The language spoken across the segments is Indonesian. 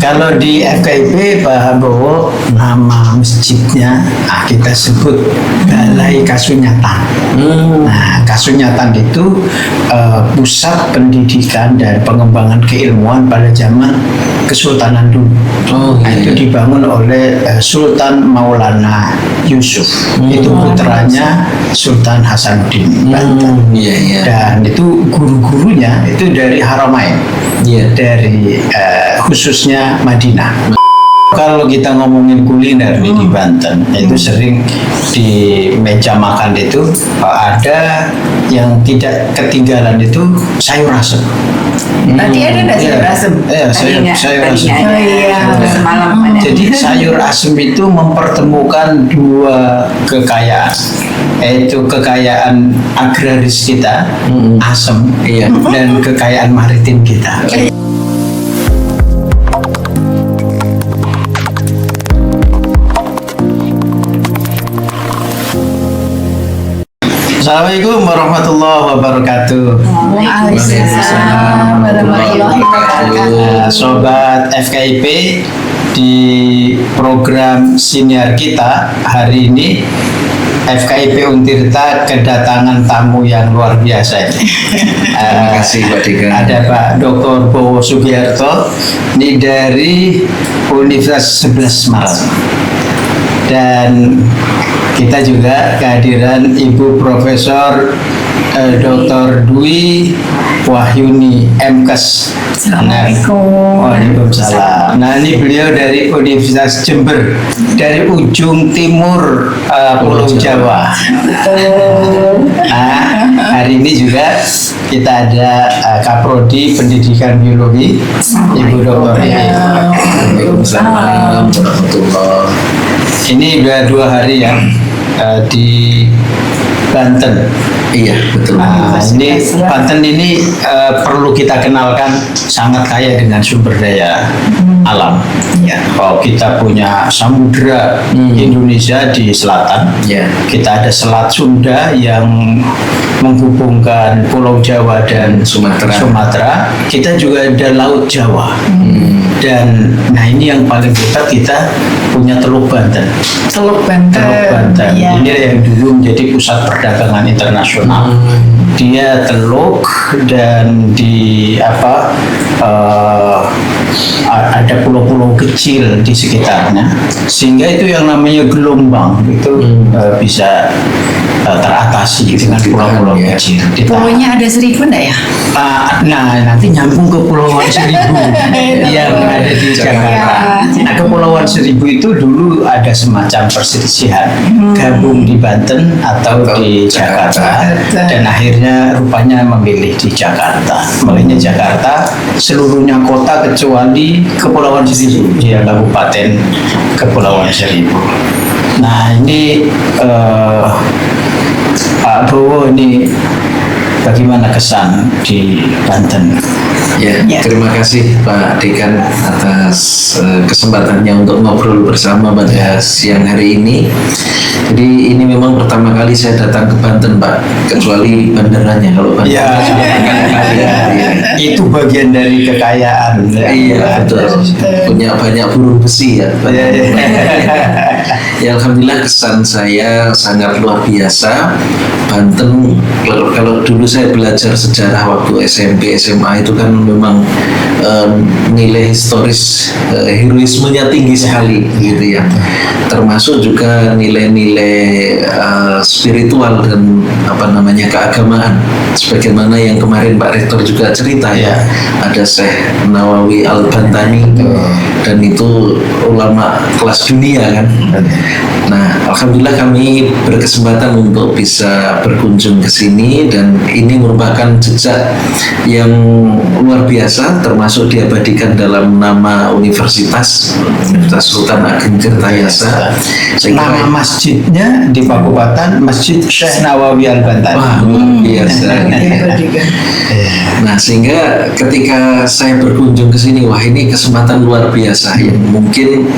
Kalau di FKIP Pak Bowo, nama masjidnya kita sebut Balai Kasunyatan. Nah, Kasunyatan itu pusat pendidikan dan pengembangan keilmuan pada zaman Kesultanan dulu. Itu dibangun oleh Sultan Maulana Yusuf. Itu putranya Sultan Hasanuddin Banten. Dan itu guru-gurunya itu dari Haramain, dari khususnya Madinah. Kalau kita ngomongin kuliner nih di Banten, itu sering di meja makan itu ada yang tidak ketinggalan itu sayur asem. Tadi ada nggak sayur asem? Sayur asem. Oh iya, semalam ada. Jadi sayur asem itu mempertemukan dua kekayaan, yaitu kekayaan agraris kita, asem, dan kekayaan maritim kita. Assalamualaikum warahmatullahi wabarakatuh. Waalaikumsalam warahmatullahi wabarakatuh. Sobat FKIP, di program siniar kita hari ini FKIP Untirta kedatangan tamu yang luar biasa ini. Terima kasih Pak Dika. Ada Pak Dr. Bowo Sugiarto, ini dari Universitas 11 Malang. Dan kita juga kehadiran Ibu Profesor Dr. Dwi Wahyuni MKes. Assalamualaikum. Waalaikumsalam. Nah, ini beliau dari Universitas Jember, dari ujung timur Pulau Jawa. Nah, hari ini juga kita ada Kaprodi Pendidikan Biologi, Ibu Dr. Waalaikumsalam warahmatullahi. Ini udah 2 hari ya di Banten. Iya, betul. Nah, ini Banten ini perlu kita kenalkan, sangat kaya dengan sumber daya alam. Kalau kita punya samudra Indonesia di selatan, kita ada Selat Sunda yang menghubungkan Pulau Jawa dan Sumatera. Kita juga ada Laut Jawa. Dan nah ini yang paling dekat, kita punya Teluk Banten. Teluk Banten. Ini yang dulu menjadi pusat perdagangan internasional. Dia teluk dan di ada pulau-pulau kecil di sekitarnya, sehingga itu yang namanya gelombang itu bisa teratasi dengan pulau-pulau kecil. Pulaunya ada 1000 enggak ya? Nah, nanti nyambung ke Kepulauan Seribu yang ada di Jakarta. Nah, Kepulauan Seribu itu dulu ada semacam perselisihan, gabung di Banten atau di Jakarta, dan akhirnya rupanya memilih di Jakarta. Makanya Jakarta seluruhnya kota kecuali Kepulauan Seribu, dia Kabupaten Kepulauan Seribu. Nah, ini Pak Bowo, ini bagaimana kesan di Banten? Terima kasih Pak Dekan atas kesempatannya untuk ngobrol bersama pada siang hari ini. Jadi ini memang pertama kali saya datang ke Banten, Pak, kecuali bandaranya. Kalau bandaranya sudah berkali-kali. Itu bagian dari kekayaan. Iya, betul. Punya banyak burung besi ya. Ya, alhamdulillah kesan saya sangat luar biasa. Banten, kalau dulu saya belajar sejarah waktu SMP, SMA itu kan memang nilai historis heroismenya tinggi sekali gitu ya. Termasuk juga nilai-nilai spiritual dan keagamaan. Sebagaimana yang kemarin Pak Rektor juga cerita ya, ada Syekh Nawawi Al-Bantani dan itu ulama kelas dunia kan. Nah, alhamdulillah kami berkesempatan untuk bisa berkunjung ke sini, dan ini merupakan jejak yang luar biasa, termasuk diabadikan dalam nama Universitas Sultan Ageng Tirtayasa. Nama masjidnya di Pakupaten Masjid Syekh Nawawi Al-Bantani. Wah, luar biasa. Nah, sehingga ketika saya berkunjung ke sini, wah ini kesempatan luar biasa yang mungkin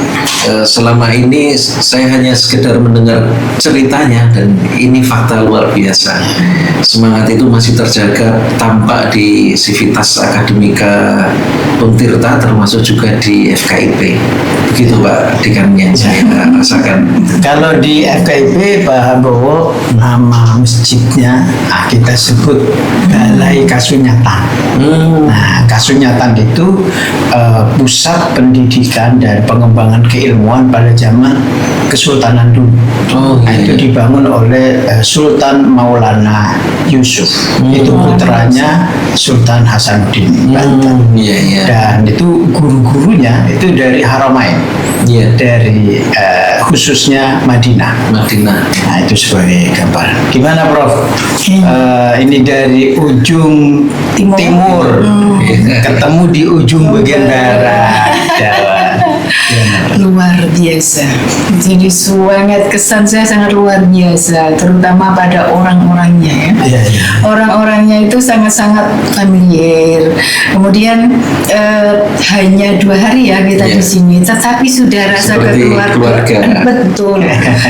selama ini saya hanya sekedar mendengar ceritanya, dan ini fakta luar biasa. Semangat itu masih terjaga, tampak di Civitas Akademika Untirta, termasuk juga di FKIP. Begitu Pak Dekannya saya rasakan. Kalau di FKIP Pak Habowo, nama masjidnya kita sebut Balai Kasunyatan. Nah, Kasunyatan itu pusat pendidikan dan pengembangan keilmuan pada zaman Kesultanan dulu. Nah, itu dibangun oleh Sultan Maulana Yusuf. Itu putranya Sultan Hasanuddin Banten. Dan itu guru-gurunya itu dari Haramain. Dari khususnya Madinah. Nah, itu sebagai gambaran. Gimana Prof? Ini dari ujung timur ketemu di ujung bagian barat Jawa. Luar biasa. Jadi sangat kesan saya sangat luar biasa, terutama pada orang-orangnya ya. Orang-orangnya itu sangat-sangat familiar. Kemudian hanya 2 hari ya kita di sini, tetapi sudah rasa kekeluargaan. Betul.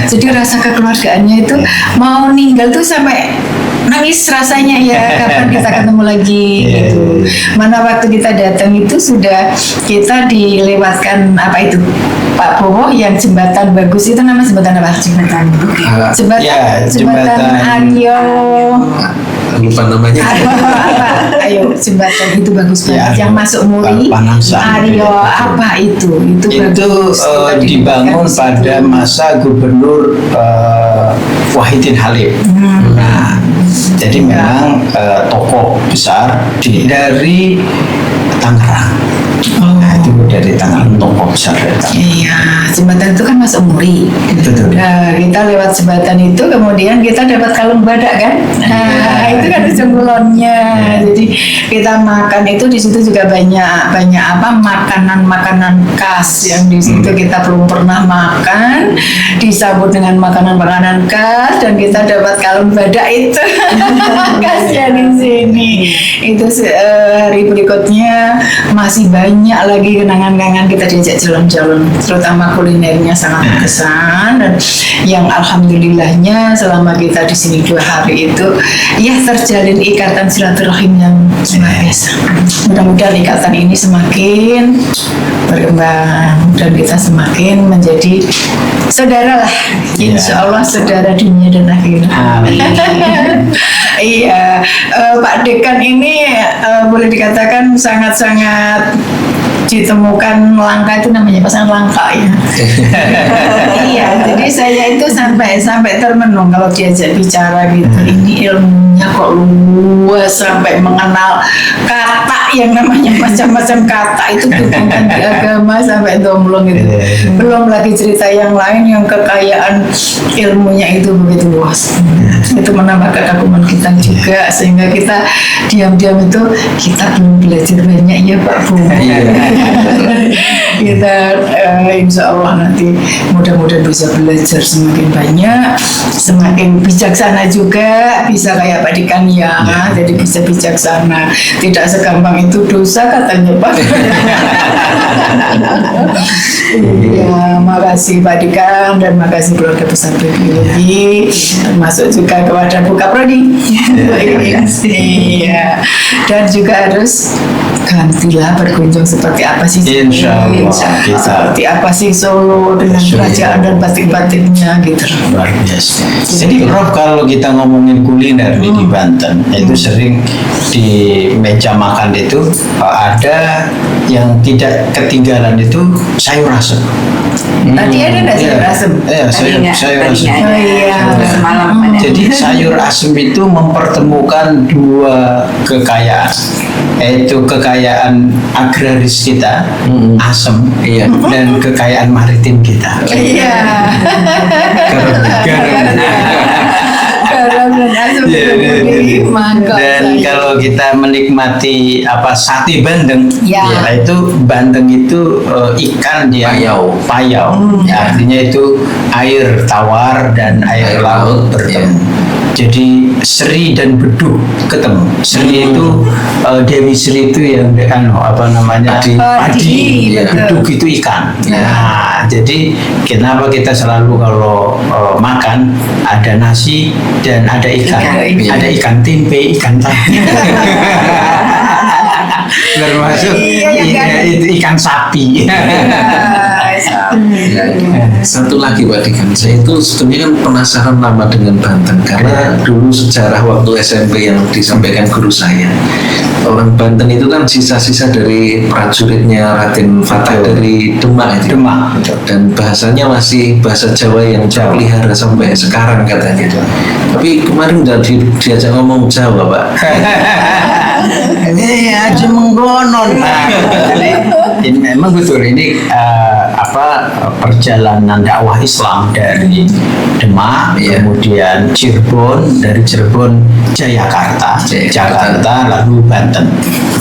Jadi rasa kekeluargaannya itu mau ninggal tuh sampai nangis rasanya ya, kapan kita ketemu lagi gitu. Mana waktu kita datang itu sudah kita dilewatkan apa itu Pak Bowo yang jembatan bagus itu, nama jembatan apa? Jembatan Aryo. Lupa namanya. Ayo jembatan itu bagus banget. Yang masuk Muri. Aryo apa itu? Itu dibangun pada masa Gubernur Wahidin Halim. Nah, jadi memang tokoh besar dari Tangerang. Nah, itu dari Tangerang, tokoh besar dari Tangerang. Iya, jembatan itu kan masuk Muri. Nah, kita lewat jembatan itu, kemudian kita dapat kalung badak kan. Nah, itu kan ujung kulonnya. Jadi kita makan itu di situ juga banyak apa makanan khas yang di situ kita belum pernah makan, disambut dengan makanan khas, dan kita dapat kalung badak itu. Kasihan di sini. Itu hari berikutnya masih banyak lagi kenangan-kenangan kita diajak jalan-jalan, terutama kulinernya sangat berkesan, dan yang alhamdulillahnya selama kita di sini 2 hari itu ya terjalin ikatan silaturahim yang luar biasa. Mudah-mudahan ikatan ini semakin berkembang dan kita semakin menjadi saudara lah, insya Allah saudara dunia dan akhirat. Iya, Pak Dekan ini boleh dikatakan sangat-sangat ditemukan langka, itu namanya pasangan langka ya. Iya, jadi saya itu sampai termenung kalau diajak bicara gitu. Ini ilmunya kok luas sampai mengenal kata yang namanya macam-macam kata itu bukan di agama sampai domblong itu. Belum lagi cerita yang lain yang kekayaan ilmunya itu begitu luas. Itu menambah kekaguman kita juga, sehingga kita diam-diam itu kita belum belajar banyak ya Pak Bu. Kita insya Allah nanti mudah-mudahan bisa belajar semakin banyak, semakin bijaksana juga, bisa kayak Pak Dekan ya, jadi bisa bijaksana, tidak segampang itu dosa katanya Pak. Ya, makasih Pak Dekan dan makasih keluarga besar Biologi, termasuk juga kepada Bu Kaprodi. Iya, dan juga harus gantilah berkunjung seperti apa sih Insya Allah kita seperti apa sih Solo dengan kerajaan dan batik-batiknya gitu. Luar biasa. Jadi Prof, kalau kita ngomongin kuliner di Banten itu sering di meja makan itu ada yang tidak ketinggalan itu sayur asem. Tadi ada nggak sayur asem? Iya, sayur asem. Oh iya, semalam ada. Jadi sayur asem itu mempertemukan 2 kekayaan, yaitu kekayaan agraris kita, asem, dan kekayaan maritim kita. Iya. Garam dan asem itu mangkok. Dan kalau kita menikmati sate bandeng, itu bandeng itu ikan yang payau. Artinya itu air tawar dan air laut bertemu. Jadi Sri dan Beduk ketemu. Sri itu Dewi Sri itu yang apa namanya padi, ya. Beduk itu ikan. Nah, jadi kenapa kita selalu kalau makan ada nasi dan ada ikan, ada ikan tempe, ikan tahu. Termasuk itu ikan sapi. Satu lagi Pak Dekan, saya itu sebenarnya kan penasaran lama dengan Banten karena dulu sejarah waktu SMP yang disampaikan guru saya, orang Banten itu kan sisa-sisa dari prajuritnya Raden Fatah dari Demak itu. Demak. Dan bahasanya masih bahasa Jawa yang terpelihara sampai sekarang katanya. Tapi kemarin udah diajak ngomong Jawa Pak. Ini aja menggonon. Ini memang betul ini perjalanan dakwah Islam dari Demak, kemudian Cirebon, dari Cirebon Jayakarta, Jakarta lalu Banten.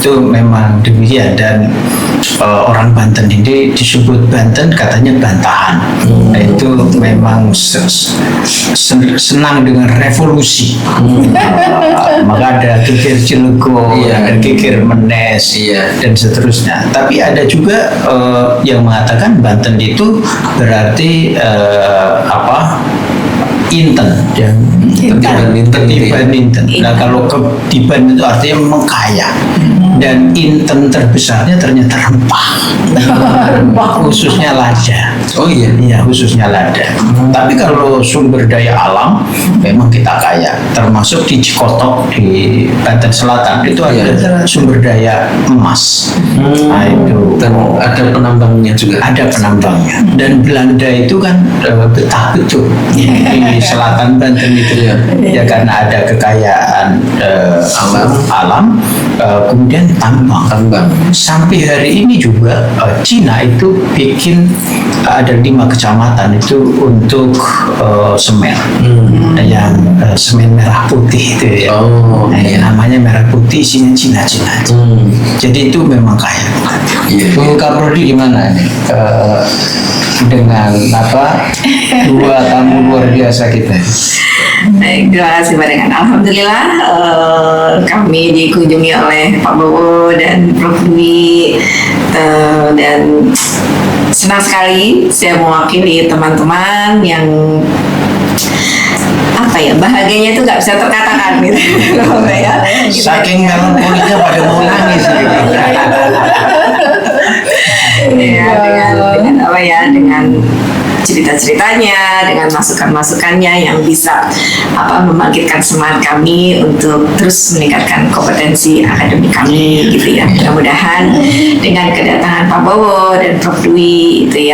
Itu memang demikian dan orang Banten ini disebut Banten katanya bantahan. Itu memang senang dengan revolusi. Maka ada geger Cilegon, ada geger Menes, dan seterusnya. Tapi ada juga yang mengatakan Banten itu berarti Inten, yang ketiban Inten. Nah kalau ketiban itu artinya mengkaya. Dan inten terbesarnya ternyata rempah, khususnya lada. Oh iya, iya khususnya lada. Tapi kalau sumber daya alam memang kita kaya, termasuk di Cikotok di Banten Selatan itu ada sumber daya emas. Nah itu dan ada penambangnya juga. Ada penambangnya. Dan Belanda itu kan betah betul di selatan Banten itu ya karena ada kekayaan alam, kemudian tambang. Sampai hari ini juga Cina itu bikin ada 5 kecamatan itu untuk semen, yang semen merah putih itu ya. Namanya merah putih, isinya Cina-Cina. Jadi itu memang kaya. Bu Kaprodi gimana nih dengan dua tamu luar biasa kita? Baik, terima kasih Pak Dekan. Alhamdulillah kami dikunjungi oleh Pak Bowo dan Prof. Dwi dan senang sekali saya mewakili teman-teman yang bahagianya itu nggak bisa terkatakan gitu. Saking melankoliknya pada mau nangis dengan cerita-ceritanya, dengan masukan-masukannya yang bisa membangkitkan semangat kami untuk terus meningkatkan kompetensi akademik kami gitu ya. Mudah-mudahan dengan kedatangan Pak Bowo dan Prof. Dwi itu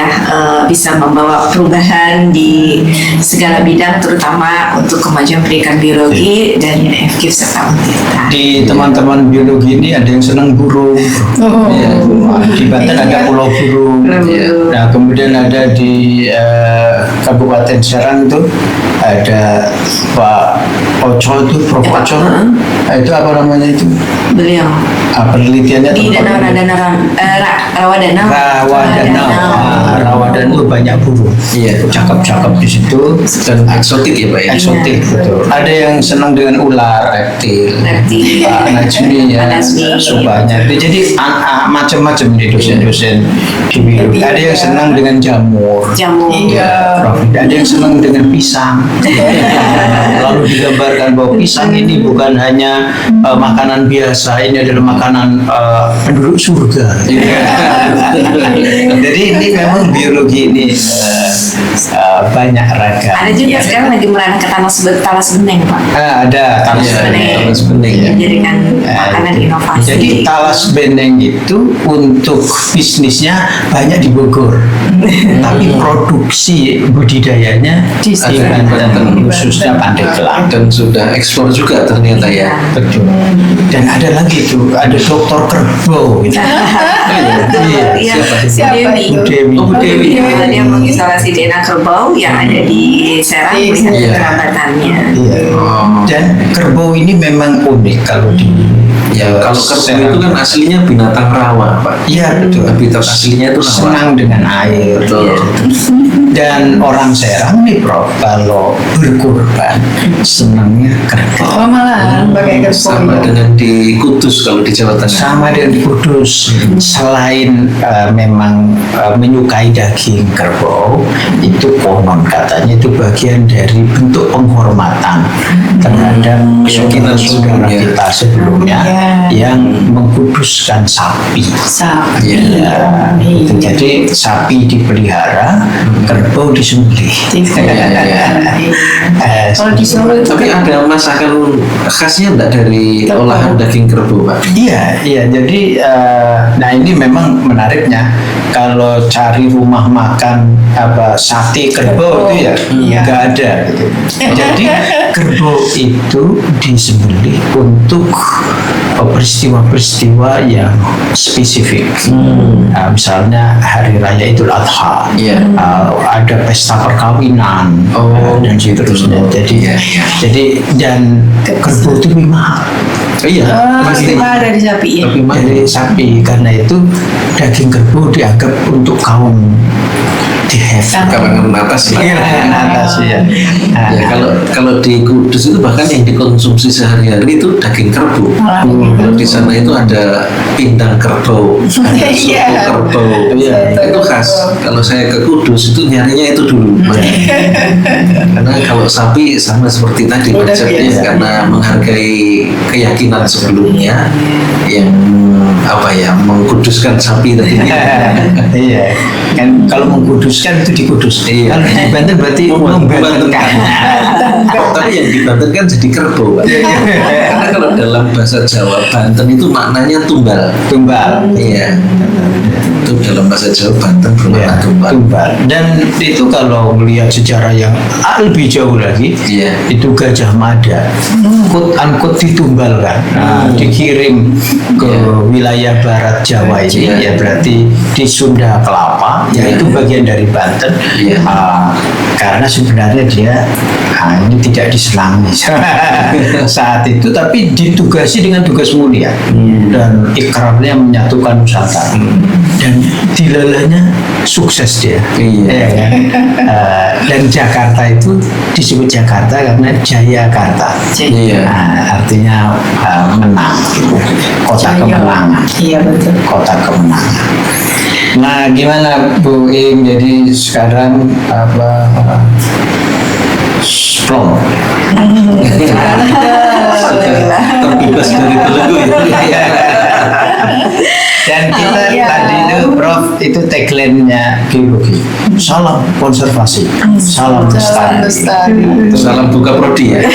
bisa membawa perubahan di segala bidang, terutama untuk kemajuan pendidikan biologi dan FKIP serta UNTIRTA. Di teman-teman biologi ini ada yang senang burung. Di Banten ada pulau burung. Nah kemudian ada di Kabupaten Serang itu ada Pak Oco itu, Prof. Oco. Itu apa namanya itu? Beliau. Penelitiannya di Rawadanau. Rawadanau itu banyak burung. Cakep-cakep di situ dan eksotik ya Pak ya. Eksotik betul. Ada yang senang dengan ular, reptil. Pak Najmi ya, banyak. Jadi macam-macam di dosen-dosen di biologi. Ada yang senang dengan jamur. Ada yang senang dengan pisang. Lalu digambarkan bahwa pisang ini bukan hanya makanan biasa, ini adalah makanan penduduk surga. Jadi ini memang biologi ini banyak ragam. Ada juga sekarang lagi merana ke talas bening Pak. Ada talas bening. Jadi kan makanan inovasi. Jadi talas bening itu untuk bisnisnya banyak di Bogor, tapi produksi budidayanya di Banten, khususnya Pandeglang, dan sudah ekspor juga ternyata ya. Betul. Dan ada lagi tuh, ada Dokter Kerbau gitu. Siapa itu? Dewi. Dia mengisolasi DNA kerbau yang ada di Serang melihat kerabatannya. Dan kerbau ini memang unik kalau di Ya, kalau kerbau serang. itu kan aslinya binatang rawa, Pak. Iya betul. Habitat aslinya itu rawa. Senang dengan air. Betul. Dan orang Serang nih Prof, kalau berkurban senangnya kerbau. Oh malahan pakai kerbau. Sama dengan di Kudus kalau di Jawa Tengah. Sama dengan di Kudus, selain memang menyukai daging kerbau, itu konon katanya itu bagian dari bentuk penghormatan terhadap Keyakinan saudara sebelumnya. kita sebelumnya Iya. yang mengkuduskan sapi. Sapi. Iya. Iya. Jadi sapi dipelihara, kerbau disembelih. Kalau di Solo itu Tapi kan ada masakan khasnya enggak dari olahan daging kerbau, Pak? Iya, iya. Jadi, nah ini memang menariknya. Kalau cari rumah makan sate kerbau itu ya nggak ada. Gitu. Jadi kerbau itu disembelih untuk peristiwa-peristiwa yang spesifik. Nah, misalnya hari raya Idul Adha, Iya. ada pesta perkawinan, dan seterusnya. Jadi, Iya, iya. jadi dan kerbau itu lebih mahal. Iya, pasti. lebih mahal dari sapi ya. Lebih mahal. Dari sapi, karena itu daging kerbau dianggap untuk kaum di have Kalangan atas lah. atas ya. Nah, Ya, kalau di Kudus itu bahkan yang dikonsumsi sehari-hari itu daging kerbau. Kalau di sana itu ada pindang kerbau, ada soto Iya. kerbau. Iya. Itu khas. Kalau saya ke Kudus itu nyarinya itu dulu. Karena kalau sapi sama seperti tadi Udah konsepnya biasa. karena menghargai keyakinan sebelumnya yang mengkuduskan sapi tadi. iya, kan kalau mengkuduskan itu dikudus. Iya. Kalau di Banten berarti membantenkan. Tapi yang dibantenkan jadi kerbau, Pak. Karena kalau dalam bahasa Jawa Banten itu maknanya tumbal. Tumbal. Iya. Itu dalam bahasa Jawa Banten bermakna Ya, tumbal. tumbal. Dan itu kalau melihat sejarah yang lebih jauh lagi, Iya. itu Gajah Mada, quote unquote ditumbalkan, dikirim ke wilayah barat Jawa ini, Iya. ya berarti di Sunda Kelapa, Iya. yaitu bagian dari Banten. Iya. Karena sebenarnya dia ini tidak diselangi saat itu, tapi ditugasi dengan tugas mulia dan ikrarnya menyatukan Nusantara. Dan dilalahnya sukses dia. Iya. Ya kan? Dan Jakarta itu disebut Jakarta karena Jayakarta. Iya. Artinya menang, gitu. Kota Jaya. kemenangan. Iya betul. Kota kemenangan. Nah, gimana Bu Im? Jadi sekarang plong. Terbebas dari belenggu ya. Dan kita Iya. tadi itu Prof itu tagline-nya biologi. Salam konservasi, salam Salam lestari. lestari. Salam buka prodi ya.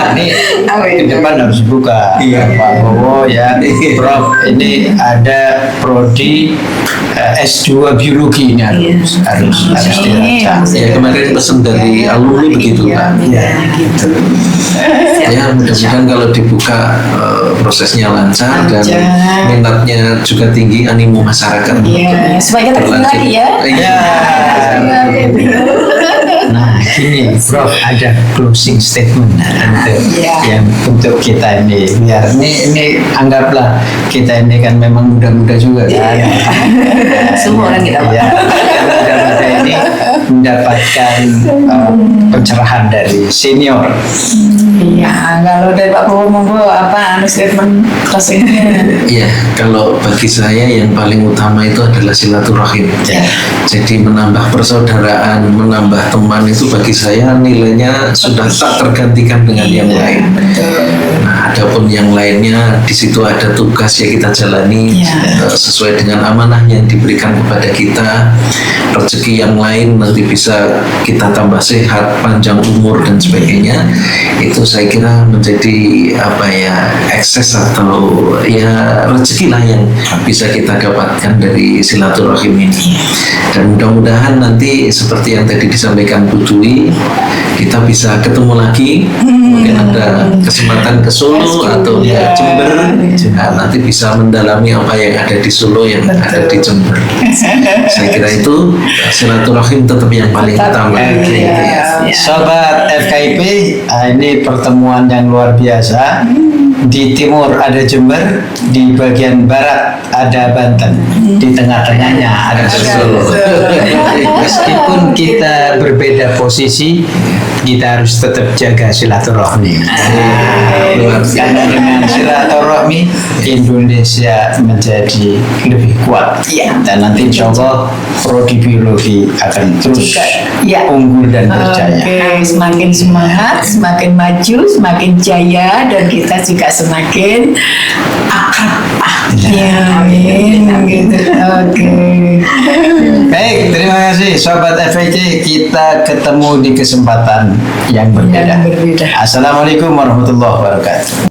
Ini ke depan harus buka. Iya. Pak Bowo ya, Prof. Ini ada prodi S2 biologi ini harus dirancang. Ya kemarin pesan dari alumni begitu, Pak. Ya, gitu. Ya mudah-mudahan kalau dibuka prosesnya lancar dan Lancar. minatnya juga tinggi, animo masyarakat. Iya, supaya kita kesini Berlanjut. lagi ya. Iya. Nah, gini, Prof, ada closing statement Iya. untuk kita ini. Biar ini anggaplah kita ini kan memang muda-muda juga kan. Semua orang kita, Pak. Ya, muda-muda ini mendapatkan pencerahan dari senior. Iya, kalau dari Pak Bowo monggo apa statement closingnya? Iya, kalau bagi saya yang paling utama itu adalah silaturahim. Ya. Jadi menambah persaudaraan, menambah teman itu bagi saya nilainya sudah tak tergantikan dengan yang lain. Nah, adapun yang lainnya di situ ada tugas yang kita jalani sesuai dengan amanah yang diberikan kepada kita. Rezeki yang lain nanti bisa kita tambah sehat, panjang umur dan sebagainya. Itu saya kira menjadi ekses atau ya rezeki lah yang bisa kita dapatkan dari silaturahim ini. Dan mudah-mudahan nanti seperti yang tadi disampaikan Bu Dwi, kita bisa ketemu lagi. Mungkin ada kesempatan ke Solo atau ke Jember. Nah, nanti bisa mendalami apa yang ada di Solo, yang ada di Jember. Saya kira itu silaturahim tetap yang paling utama. Sobat FKIP, ini pertemuan yang luar biasa di timur ada Jember, di bagian barat ada Banten, di tengah-tengahnya ada Solo. Meskipun kita berbeda posisi, kita harus tetap jaga silaturahmi. Karena dengan silaturahmi Indonesia menjadi lebih kuat. Dan nanti insya Allah prodi biologi akan terus unggul dan berjaya. Semakin semangat, semakin maju, semakin jaya, dan kita juga semakin akrab. Amin. Gitu. Baik, terima kasih Sobat FEC. Kita ketemu di kesempatan yang berbeda. Assalamualaikum warahmatullahi wabarakatuh.